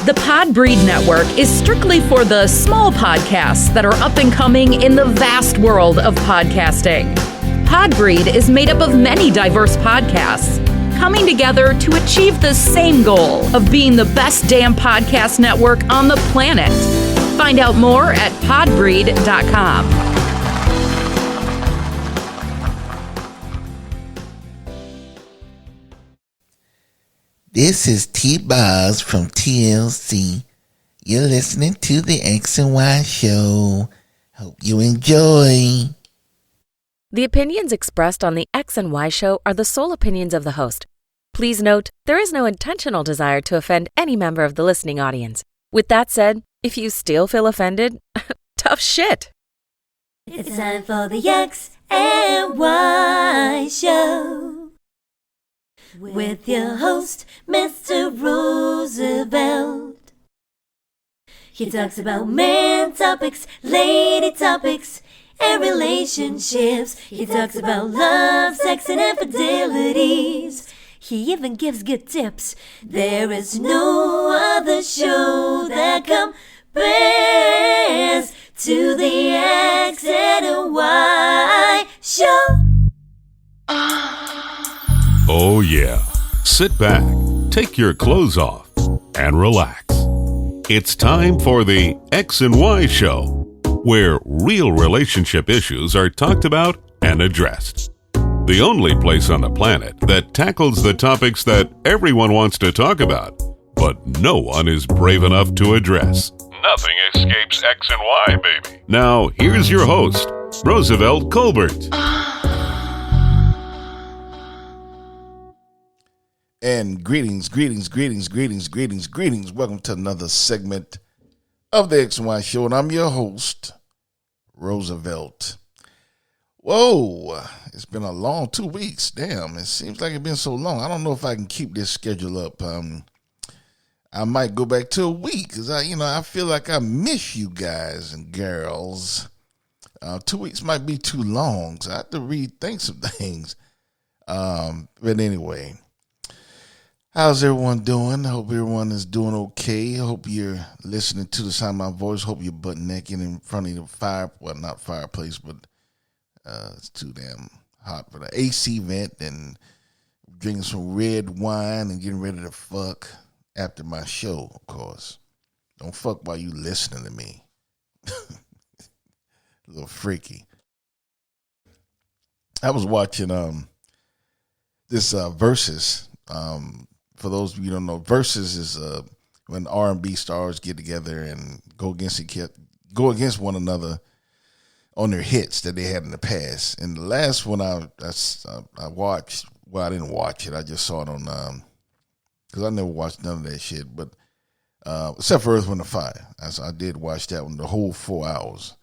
The Podbreed Network is strictly for the small podcasts that are up and coming in the vast world of podcasting. Podbreed is made up of many diverse podcasts coming together to achieve the same goal of being the best damn podcast network on the planet. Find out more at podbreed.com. This is T-Boz from TLC. You're listening to the X and Y Show. Hope you enjoy. The opinions expressed on the X and Y Show are the sole opinions of the host. Please note, there is no intentional desire to offend any member of the listening audience. With that said, if you still feel offended, tough shit. It's time for the X and Y Show with your host, Mr. Roosevelt. He talks about man topics, lady topics, and relationships. He talks about love, sex, and infidelities. He even gives good tips. There is no other show that compares to the X and Y Show. Oh yeah. Sit back, take your clothes off, and relax. It's time for the X and Y Show, where real relationship issues are talked about and addressed. The only place on the planet that tackles the topics that everyone wants to talk about, but no one is brave enough to address. Nothing escapes X and Y, baby. Now, here's your host, Roosevelt Colbert. And greetings. Welcome to another segment of the X and Y Show, and I'm your host, Roosevelt. Whoa, it's been a long 2 weeks. Damn, it seems like it's been so long. I don't know if I can keep this schedule up. I might go back to a week because I feel like I miss you guys and girls. 2 weeks might be too long, so I have to rethink some things. But anyway, how's everyone doing? I hope everyone is doing okay. I hope you're listening to the sound of my voice. Hope you're butt naked in front of the fire. Well, not fireplace, but it's too damn hot for the AC vent, and drinking some red wine and getting ready to fuck after my show, of course. Don't fuck while you listening to me. A little freaky. I was watching this Versus. For those of you who don't know, Versus is when R&B stars get together and go against one another on their hits that they had in the past. And the last one I watched, well, I didn't watch it. I just saw it on, because I never watched none of that shit, but except for Earth, Wind, and Fire. I did watch that one, the whole 4 hours.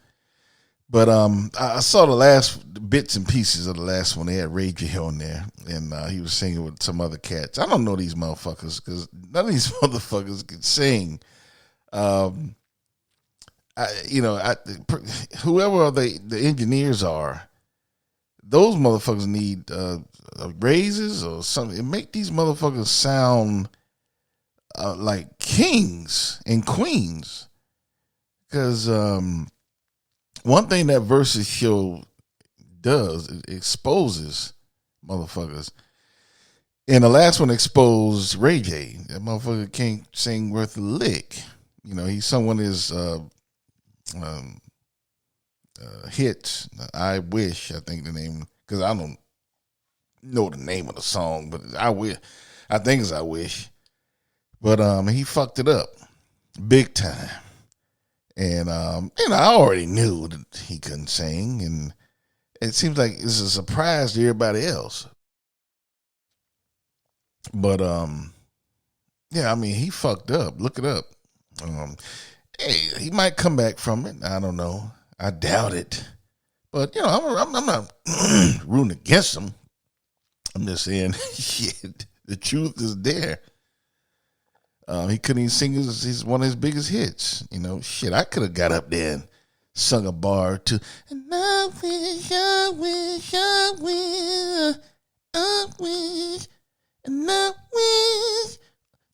But I saw the last bits and pieces of the last one. They had Ray J on there, and he was singing with some other cats. I don't know these motherfuckers because none of these motherfuckers can sing. Whoever the engineers are, those motherfuckers need raises or something. It make these motherfuckers sound like kings and queens. Because one thing that Versus show does, it exposes motherfuckers. And the last one exposed Ray J. That motherfucker can't sing worth a lick. He sung one of his hits, I Wish, I think the name, because I don't know the name of the song, but I think it's I Wish. But he fucked it up big time. And I already knew that he couldn't sing, and it seems like it's a surprise to everybody else. But he fucked up. Look it up. Hey, he might come back from it. I don't know. I doubt it. But I'm not rooting against him. I'm just saying, shit. The truth is there. He couldn't even sing his one of his biggest hits. Shit. I could have got up there and sung a bar or two. And I wish, and I wish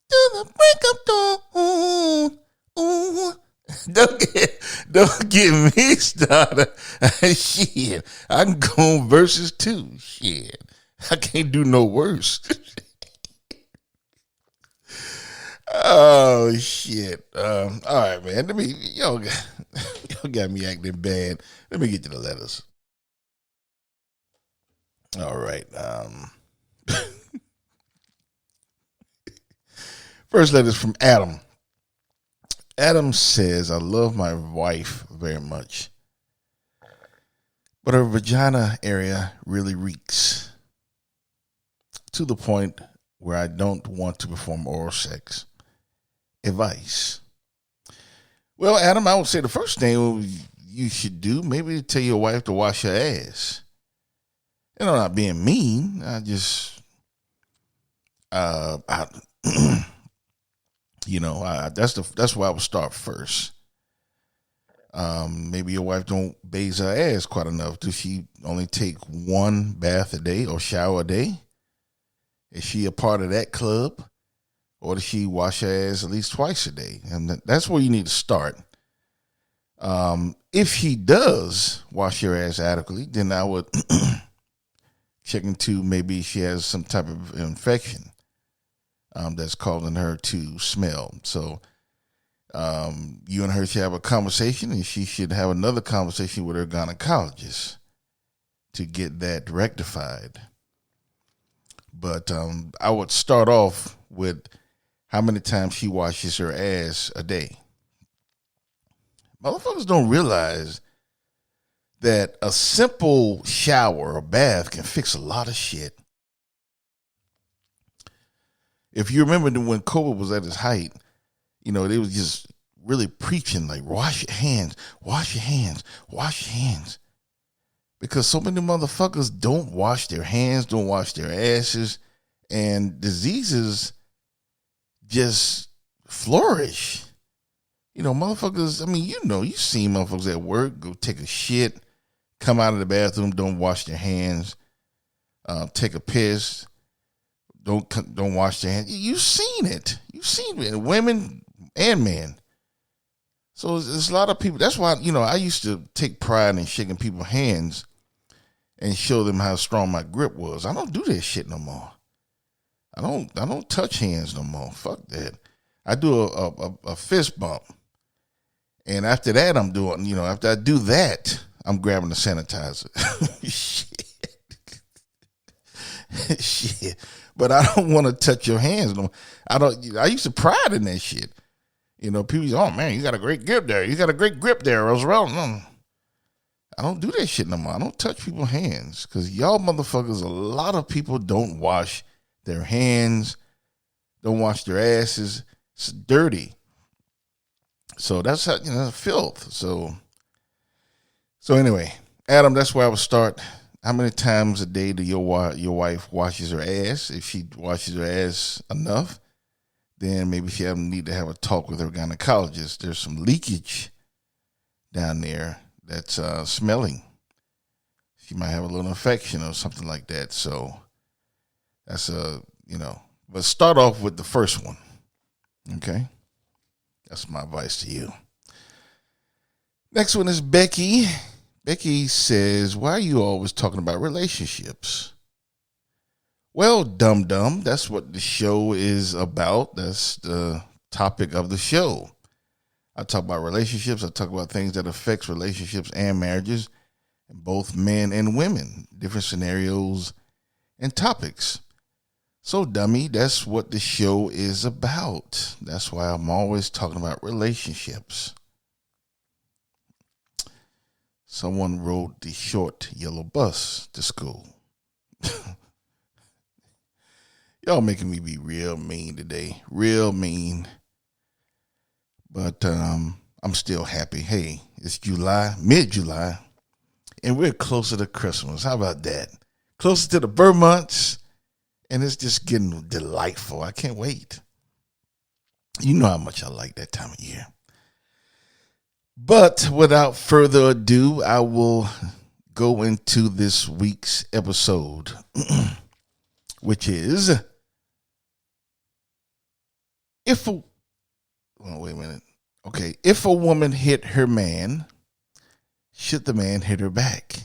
to the break of dawn. Don't get me started. Shit. I can go on verses too. Shit. I can't do no worse. Oh shit. All right, man. Y'all got me acting bad. Let me get to the letters. All right. First letter is from Adam. Adam says, I love my wife very much, but her vagina area really reeks to the point where I don't want to perform oral sex. Advice. Well, Adam, I would say the first thing you should do, maybe tell your wife to wash her ass. You know, not being mean. I just, that's where I would start first. Maybe your wife don't bathe her ass quite enough. Does she only take one bath a day or shower a day? Is she a part of that club? Or does she wash her ass at least twice a day? And that's where you need to start. If she does wash her ass adequately, then I would check into maybe she has some type of infection that's causing her to smell. So you and her should have a conversation, and she should have another conversation with her gynecologist to get that rectified. But I would start off with how many times she washes her ass a day. Motherfuckers don't realize that a simple shower or bath can fix a lot of shit. If you remember when COVID was at its height, you know, they was just really preaching like, wash your hands, wash your hands, wash your hands. Because so many motherfuckers don't wash their hands, don't wash their asses, and diseases just flourish. You know, motherfuckers, I mean, you seen motherfuckers at work go take a shit, come out of the bathroom, don't wash their hands, take a piss, don't wash their hands. You've seen it. You've seen it, women and men. So there's a lot of people. That's why, I used to take pride in shaking people's hands and show them how strong my grip was. I don't do that shit no more. I don't touch hands no more. Fuck that. I do a fist bump. And after that, after I do that, I'm grabbing the sanitizer. Shit. But I don't want to touch your hands. No, I used to pride in that shit. People say, oh man, you got a great grip there. You got a great grip there, Roosevelt. No, I don't do that shit no more. I don't touch people's hands because y'all motherfuckers, a lot of people don't wash their hands, don't wash their asses. It's dirty. So that's how, filth. So anyway, Adam, that's where I would start. How many times a day do your wife washes her ass? If she washes her ass enough, then maybe she need to have a talk with her gynecologist. There's some leakage down there that's smelling. She might have a little infection or something like that. So that's but start off with the first one. Okay? That's my advice to you. Next one is Becky. Becky says, why are you always talking about relationships? Well, dum-dum, that's what the show is about. That's the topic of the show. I talk about relationships. I talk about things that affects relationships and marriages, both men and women, different scenarios and topics. So, dummy, that's what the show is about. That's why I'm always talking about relationships. Someone rode the short yellow bus to school. Y'all making me be real mean today. Real mean. But I'm still happy. Hey, it's July, mid-July, and we're closer to Christmas. How about that? Closer to the birth months. And it's just getting delightful. I can't wait. You know how much I like that time of year. But without further ado, I will go into this week's episode, which is wait a minute. Okay, if a woman hit her man, should the man hit her back?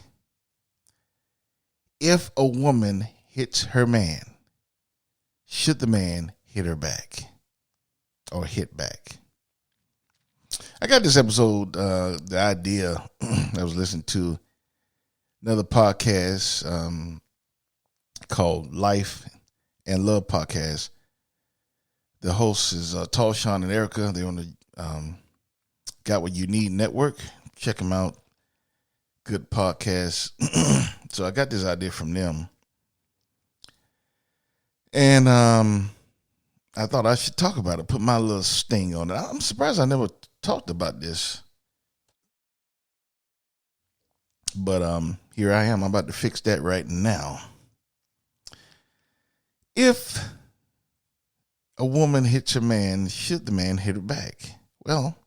If a woman hits her man, should the man hit her back or hit back? I got this episode, the idea, I was listening to another podcast called Life and Love Podcast. The host is Tall Sean and Erica. They're on the Got What You Need Network. Check them out. Good podcast. So I got this idea from them. And I thought I should talk about it, put my little sting on it. I'm surprised I never talked about this. But here I am. I'm about to fix that right now. If a woman hits a man, should the man hit her back? Well,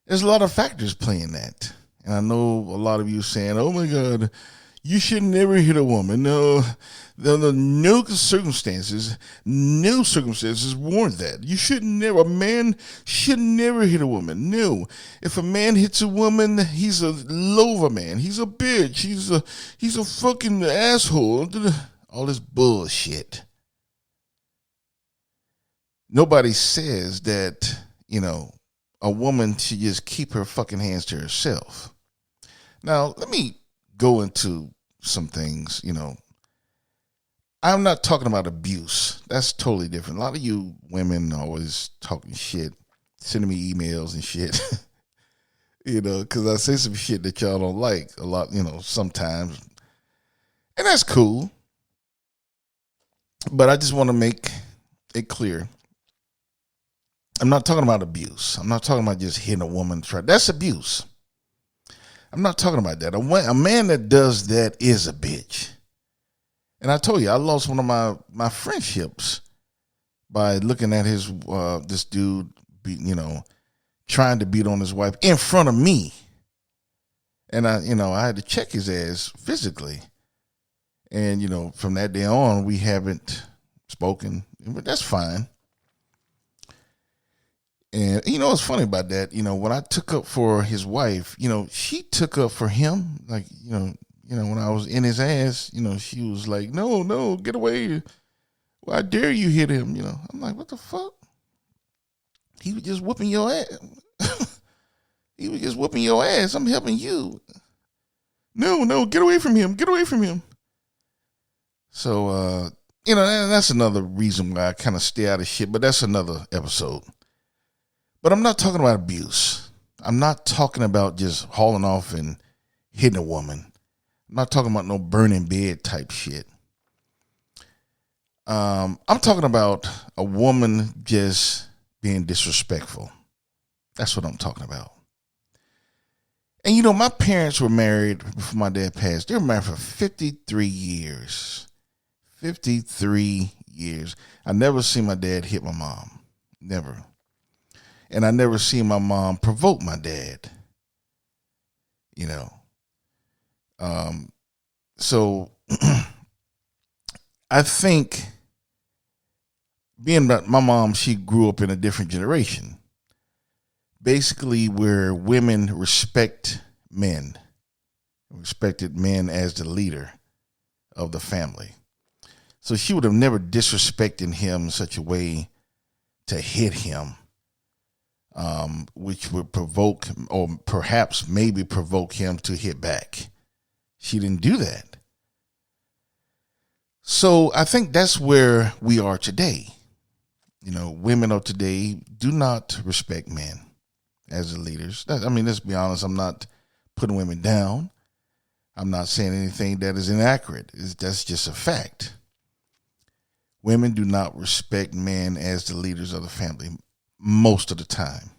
there's a lot of factors playing that. And I know a lot of you saying, oh my God, you should never hit a woman. No circumstances warrant that. You should never, a man should never hit a woman. No. If a man hits a woman, he's a lover man. He's a bitch. He's a fucking asshole. All this bullshit. Nobody says that, a woman should just keep her fucking hands to herself. Now, let me go into some things, I'm not talking about abuse. That's totally different. A lot of you women are always talking shit, sending me emails and shit, because I say some shit that y'all don't like a lot, sometimes. And that's cool. But I just want to make it clear. I'm not talking about abuse. I'm not talking about just hitting a woman. That's abuse. I'm not talking about that. A man that does that is a bitch. And I told you, I lost one of my friendships by looking at his this dude, trying to beat on his wife in front of me. And I had to check his ass physically. And, from that day on, we haven't spoken, but that's fine. And, what's funny about that, when I took up for his wife, she took up for him. Like, when I was in his ass, she was like, no, get away. Well, I dare you hit him, I'm like, what the fuck? He was just whooping your ass. He was just whooping your ass. I'm helping you. No, get away from him. Get away from him. So, that's another reason why I kind of stay out of shit, but that's another episode. But I'm not talking about abuse. I'm not talking about just hauling off and hitting a woman. I'm not talking about no burning bed type shit. I'm talking about a woman just being disrespectful. That's what I'm talking about. And my parents were married before my dad passed. They were married for 53 years. 53 years. I never seen my dad hit my mom. Never. And I never seen my mom provoke my dad. So I think being my mom, she grew up in a different generation. Basically where women respected men as the leader of the family. So she would have never disrespected him in such a way to hit him, which would provoke or perhaps maybe provoke him to hit back. She didn't do that. So I think that's where we are today. Women of today do not respect men as the leaders. Let's be honest. I'm not putting women down. I'm not saying anything that is inaccurate. That's just a fact. Women do not respect men as the leaders of the family most of the time.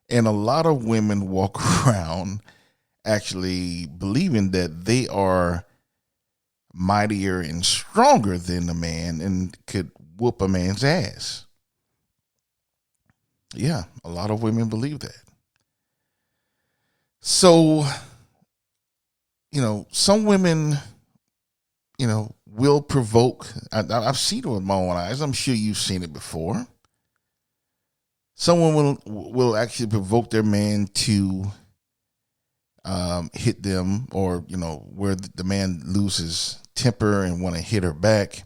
And a lot of women walk around actually believing that they are mightier and stronger than the man and could whoop a man's ass. Yeah, a lot of women believe that. So, some women, will provoke. I've seen it with my own eyes. I'm sure you've seen it before. Some women will actually provoke their man to hit them, or where the man loses temper and want to hit her back.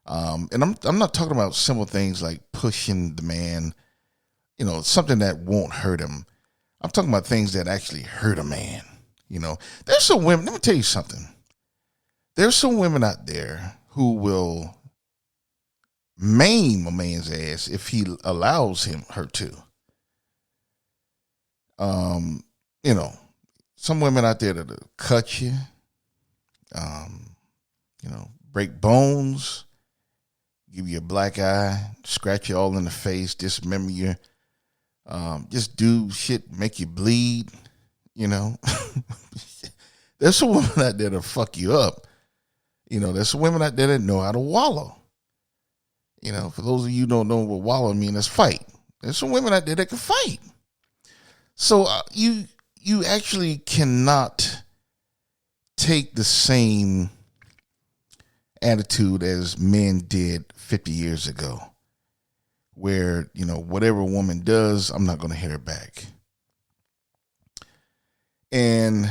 And I'm not talking about simple things like pushing the man, something that won't hurt him. I'm talking about things that actually hurt a man. There's some women, let me tell you something. There's some women out there who will maim a man's ass if he allows her to. Some women out there that'll cut you, break bones, give you a black eye, scratch you all in the face, dismember you, just do shit, make you bleed, There's some women out there that'll fuck you up. There's some women out there that know how to wallow. For those of you who don't know what wallow means, that's fight. There's some women out there that can fight. So you actually cannot take the same attitude as men did 50 years ago, where, whatever a woman does, I'm not going to hit her back. And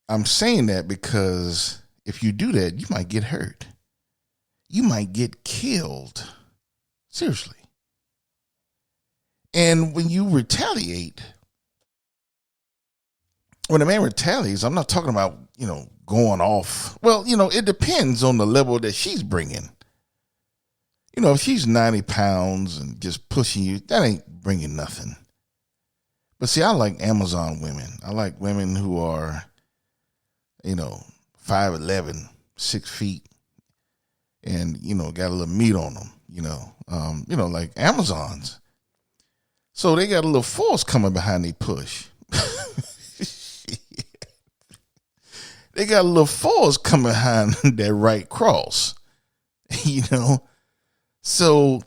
I'm saying that because if you do that, you might get hurt. You might get killed. Seriously. And when you retaliate, when a man retaliates, I'm not talking about, going off. Well, it depends on the level that she's bringing. If she's 90 pounds and just pushing you, that ain't bringing nothing. But see, I like Amazon women. I like women who are, 5'11", 6 feet, and, got a little meat on them, like Amazons. So they got a little force coming behind their push. They got a little force coming behind that right cross, So,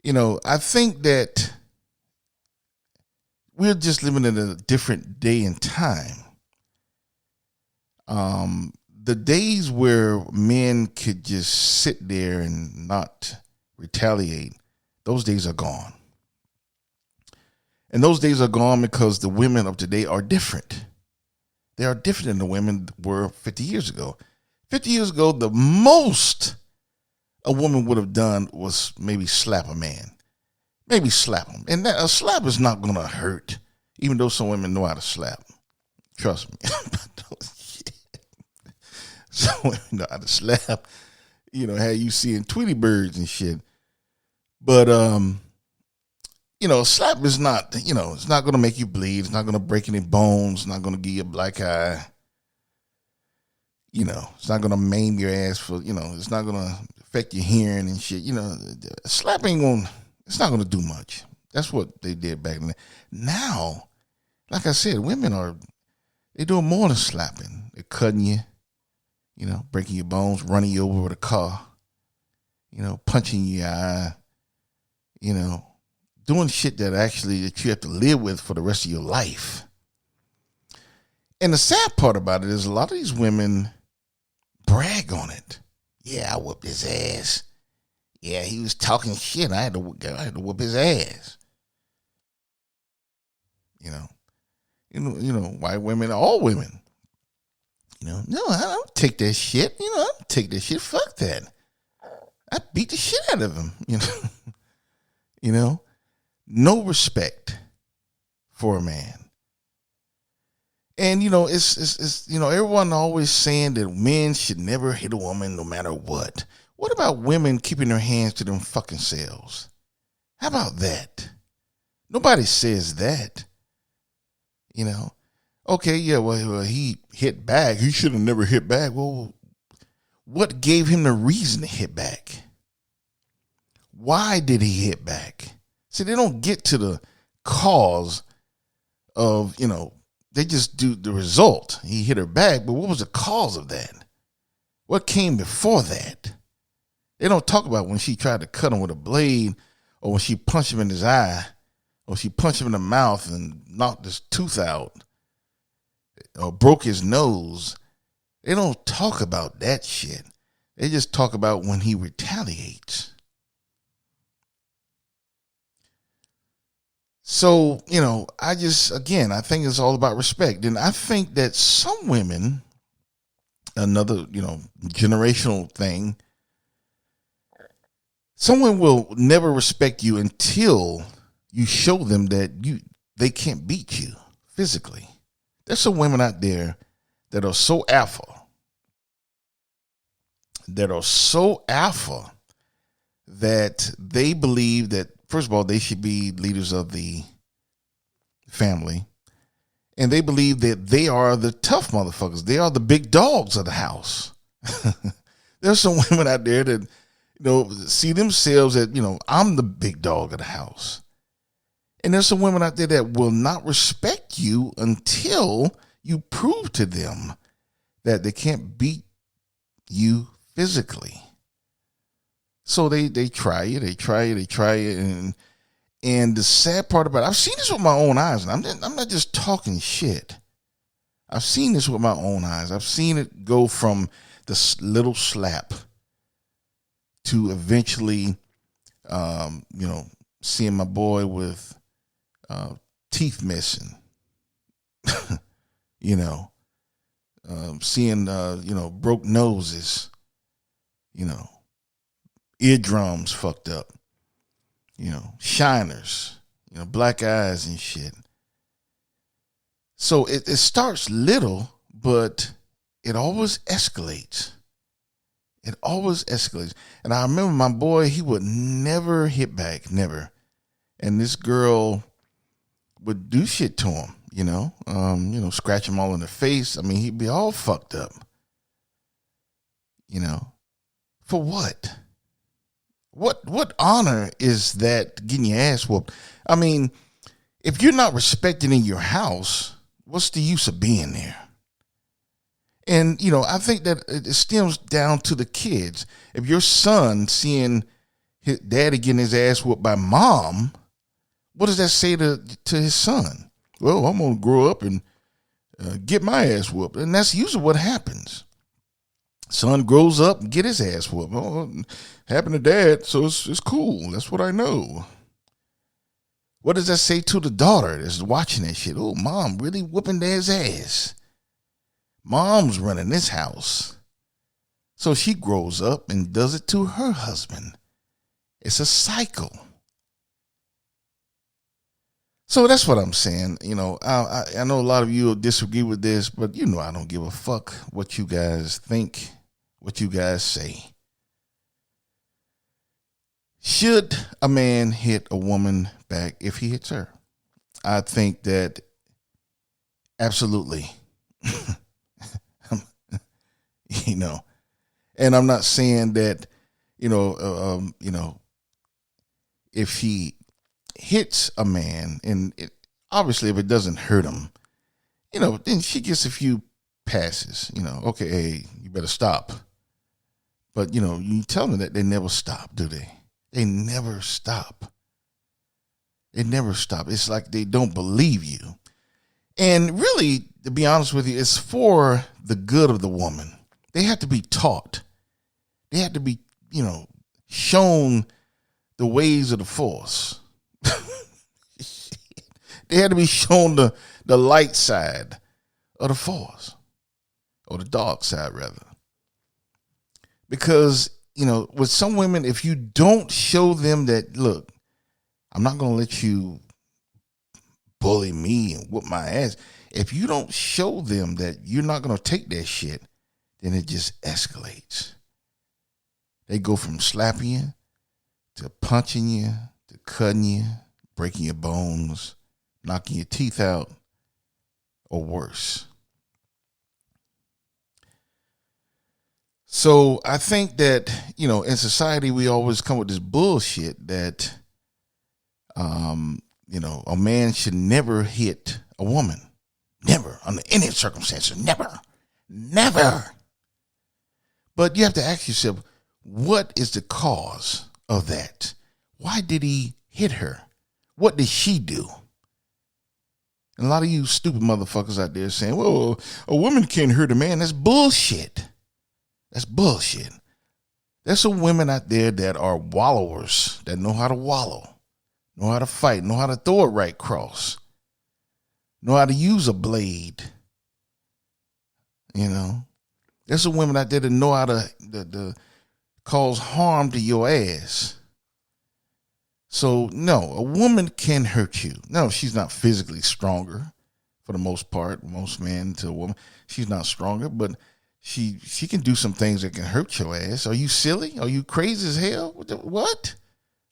I think that we're just living in a different day and time. The days where men could just sit there and not retaliate, those days are gone. And those days are gone because the women of today are different. They are different than the women were 50 years ago. 50 years ago, the most a woman would have done was maybe slap a man. Maybe slap him. And that, a slap is not going to hurt, even though some women know how to slap. Trust me. Some women know how to slap. How you see in Tweety Birds and shit. But, a slap is not, it's not going to make you bleed. It's not going to break any bones. It's not going to give you a black eye. It's not going to maim your ass for, it's not going to affect your hearing and shit. A slap ain't going to, it's not going to do much. That's what they did back then. Now, like I said, they're doing more than slapping. They're cutting you, breaking your bones, running you over with a car, punching your eye, doing shit that you have to live with for the rest of your life. And the sad part about it is a lot of these women brag on it. Yeah, I whooped his ass. Yeah, he was talking shit. I had to whoop his ass. White women, all women. No, I don't take that shit. I don't take that shit. Fuck that. I beat the shit out of him. No respect for a man. And, it's everyone always saying that men should never hit a woman no matter what. What about women keeping their hands to them fucking selves? How about that? Nobody says that. Okay, yeah, well, he hit back. He should have never hit back. Well, what gave him the reason to hit back? Why did he hit back? See, they don't get to the cause of, they just do the result. He hit her back, but what was the cause of that? What came before that? They don't talk about when she tried to cut him with a blade, or when she punched him in his eye, or she punched him in the mouth and knocked his tooth out, or broke his nose. They don't talk about that shit. They just talk about when he retaliates. So, I think it's all about respect. And I think that some women, another, generational thing, someone will never respect you until you show them that they can't beat you physically. There's some women out there that are so alpha, that they believe that, first of all, they should be leaders of the family. And they believe that they are the tough motherfuckers. They are the big dogs of the house. There's some women out there that, see themselves as, I'm the big dog of the house. And there's some women out there that will not respect you until you prove to them that they can't beat you physically. So they try it. And the sad part about it, I've seen this with my own eyes, and I'm not just talking shit. I've seen this with my own eyes. I've seen it go from the little slap to eventually, seeing my boy with teeth missing, seeing, broke noses, eardrums fucked up, shiners, black eyes and shit. So it starts little, but it always escalates. It always escalates. And I remember my boy, he would never hit back, never. And this girl would do shit to him, scratch him all in the face. I mean, he'd be all fucked up. For what? What honor is that, getting your ass whooped? I mean, if you're not respected in your house, what's the use of being there? And, I think that it stems down to the kids. If your son seeing his daddy getting his ass whooped by mom, what does that say to his son? Well, I'm going to grow up and get my ass whooped. And that's usually what happens. Son grows up and get his ass whooped. Oh, happened to dad, so it's cool. That's what I know. What does that say to the daughter that's watching that shit? Oh, mom really whooping dad's ass. Mom's running this house. So she grows up and does it to her husband. It's a cycle. So that's what I'm saying. I know a lot of you will disagree with this, but I don't give a fuck what you guys think, what you guys say. Should a man hit a woman back if he hits her? I think that absolutely. And I'm not saying that, if he hits a man, and obviously if it doesn't hurt him, then she gets a few passes, okay, hey, you better stop. But, you tell them that they never stop, do they? They never stop. They never stop. It's like they don't believe you. And really, to be honest with you, it's for the good of the woman. They have to be taught. They have to be, shown the ways of the force. They had to be shown the light side of the force, or the dark side, rather. Because, with some women, if you don't show them that, look, I'm not going to let you bully me and whoop my ass. If you don't show them that you're not going to take that shit, then it just escalates. They go from slapping you to punching you to cutting you, breaking your bones, knocking your teeth out, or worse. So I think that, in society, we always come with this bullshit that, a man should never hit a woman. Never, under any circumstances, never. But you have to ask yourself, what is the cause of that? Why did he hit her? What did she do? And a lot of you stupid motherfuckers out there saying, well, a woman can't hurt a man. That's bullshit. That's bullshit. There's some women out there that are wallowers, that know how to wallow. know how to fight, know how to throw it right cross, know how to use a blade. You know, there's some women out there that know how to cause harm to your ass. So, no, a woman can hurt you. No, she's not physically stronger for the most part. Most men to a woman, she's not stronger, but she can do some things that can hurt your ass. Are you silly? Are you crazy as hell? What?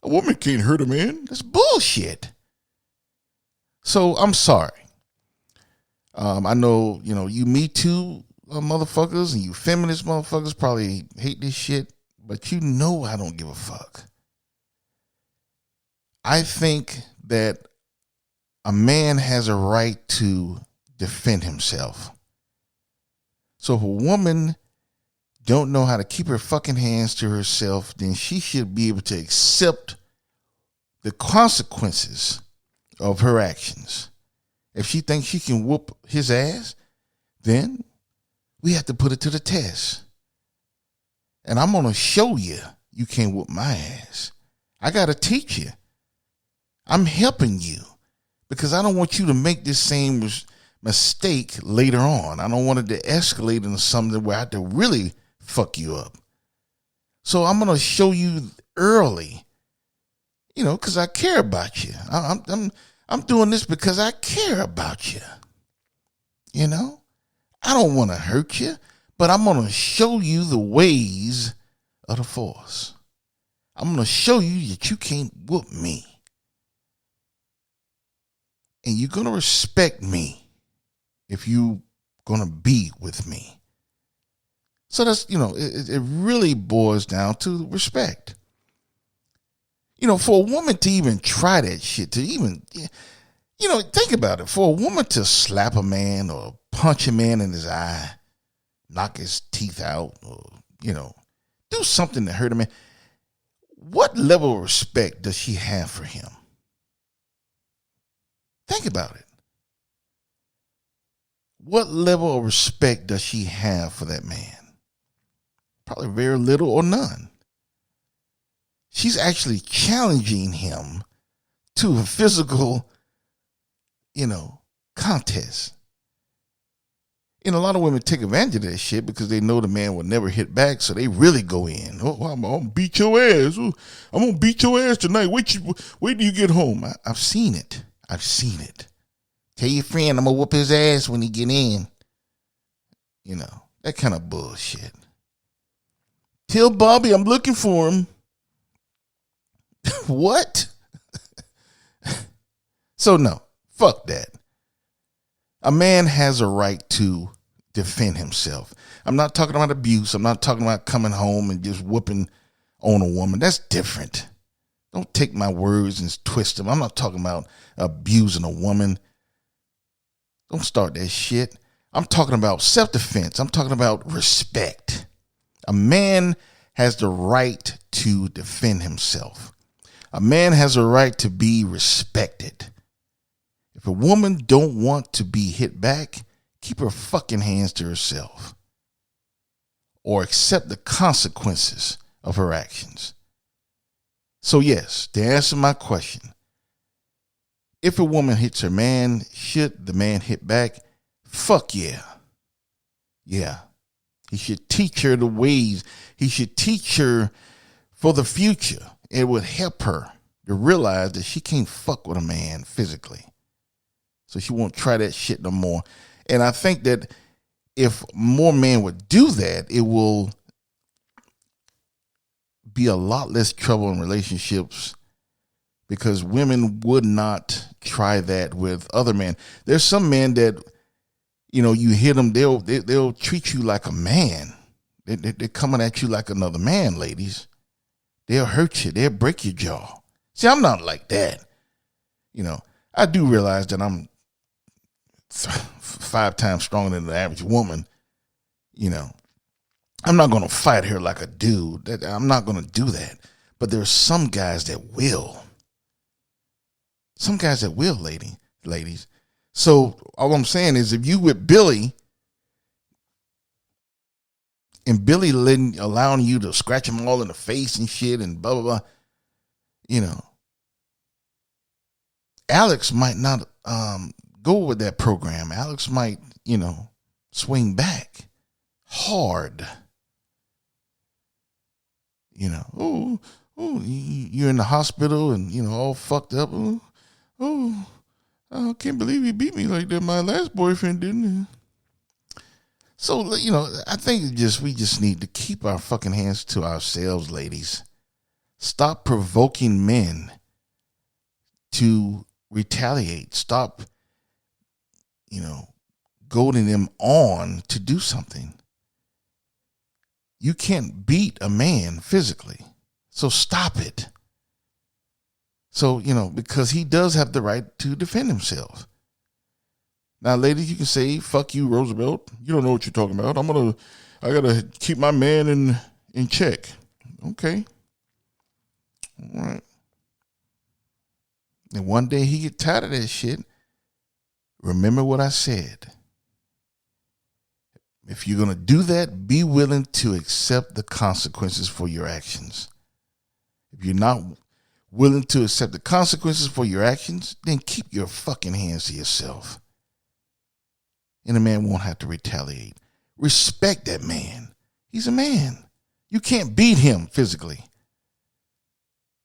A woman can't hurt a man. That's bullshit. So, I'm sorry. I know, you Me Too motherfuckers and you feminist motherfuckers probably hate this shit, but I don't give a fuck. I think that a man has a right to defend himself. So if a woman don't know how to keep her fucking hands to herself, then she should be able to accept the consequences of her actions. If she thinks she can whoop his ass, then we have to put it to the test. And I'm going to show you can't whoop my ass. I got to teach you. I'm helping you because I don't want you to make this same mistake later on. I don't want it to escalate into something where I have to really fuck you up. So I'm going to show you early, because I care about you. I'm doing this because I care about you. I don't want to hurt you, but I'm going to show you the ways of the force. I'm going to show you that you can't whoop me. And you're going to respect me if you're going to be with me. So that's, it really boils down to respect. For a woman to even try that shit, to even, think about it. For a woman to slap a man or punch a man in his eye, knock his teeth out, or, do something to hurt a man, what level of respect does she have for him? Think about it. What level of respect does she have for that man? Probably very little or none. She's actually challenging him to a physical, contest. A lot of women take advantage of that shit because they know the man will never hit back, so they really go in. Oh, I'm going to beat your ass. Oh, I'm going to beat your ass tonight. Wait till you get home. I've seen it. Tell your friend I'm going to whoop his ass when he get in. That kind of bullshit. Tell Bobby I'm looking for him. What? So no, fuck that. A man has a right to defend himself. I'm not talking about abuse. I'm not talking about coming home and just whooping on a woman. That's different. Don't take my words and twist them. I'm not talking about abusing a woman. Don't start that shit. I'm talking about self-defense. I'm talking about respect. A man has the right to defend himself. A man has a right to be respected. If a woman don't want to be hit back, keep her fucking hands to herself. Or accept the consequences of her actions. So yes, to answer my question, if a woman hits her man, should the man hit back? Fuck yeah. Yeah. He should teach her the ways. He should teach her for the future. It would help her to realize that she can't fuck with a man physically. So she won't try that shit no more. And I think that if more men would do that, it will be a lot less trouble in relationships because women would not try that with other men. There's some men that, you hit them, they'll treat you like a man. They're coming at you like another man, ladies. They'll hurt you. They'll break your jaw. See, I'm not like that. I do realize that I'm 5 times stronger than the average woman. I'm not going to fight her like a dude. I'm not going to do that. But there's some guys that will. Some guys that will, ladies. So all I'm saying is if you with Billy and Billy allowing you to scratch him all in the face and shit and blah, blah, blah, Alex might not go with that program. Alex might, swing back hard. You're in the hospital and, all fucked up. I can't believe he beat me like that. My last boyfriend didn't. So, I think we just need to keep our fucking hands to ourselves, ladies. Stop provoking men to retaliate. Stop, goading them on to do something. You can't beat a man physically. So stop it. So, because he does have the right to defend himself. Now, ladies, you can say, fuck you, Roosevelt. You don't know what you're talking about. I gotta keep my man in check. Okay. All right. And one day he get tired of that shit. Remember what I said. If you're going to do that, be willing to accept the consequences for your actions. If you're not willing to accept the consequences for your actions, then keep your fucking hands to yourself. And a man won't have to retaliate. Respect that man. He's a man. You can't beat him physically.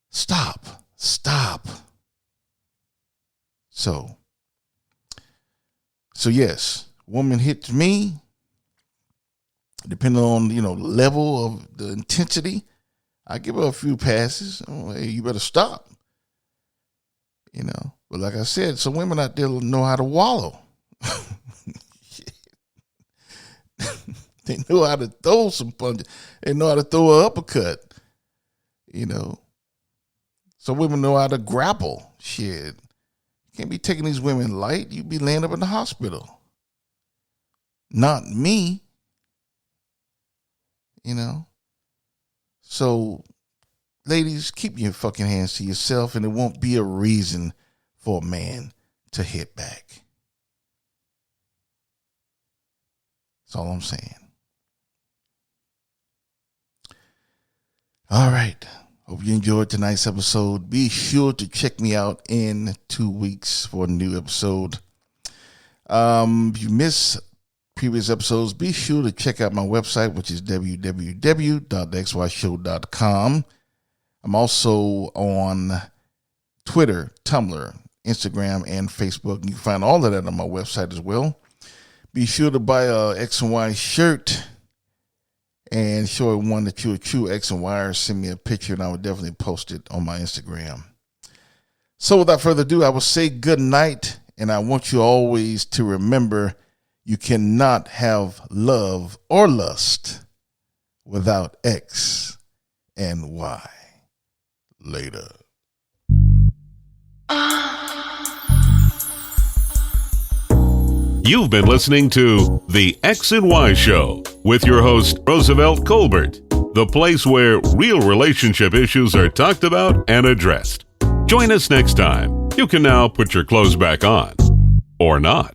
Stop. So yes, woman hits me. Depending on, level of the intensity, I give her a few passes. Oh, hey, you better stop. But like I said, some women out there know how to wallow. They know how to throw some punches. They know how to throw an uppercut. Some women know how to grapple. Shit. You can't be taking these women light. You be laying up in the hospital. Not me. So, ladies, keep your fucking hands to yourself, and it won't be a reason for a man to hit back. That's all I'm saying. All right. Hope you enjoyed tonight's episode. Be sure to check me out in 2 weeks for a new episode. If you miss previous episodes, be sure to check out my website, which is www.thexyshow.com. I'm also on Twitter, Tumblr, Instagram, and Facebook. You can find all of that on my website as well. Be sure to buy a X and Y shirt and show one that you're a true X and Y, or send me a picture and I will definitely post it on my Instagram. So without further ado, I will say good night, and I want you always to remember you cannot have love or lust without X and Y. Later. You've been listening to The X and Y Show with your host, Roosevelt Colbert, the place where real relationship issues are talked about and addressed. Join us next time. You can now put your clothes back on, or not.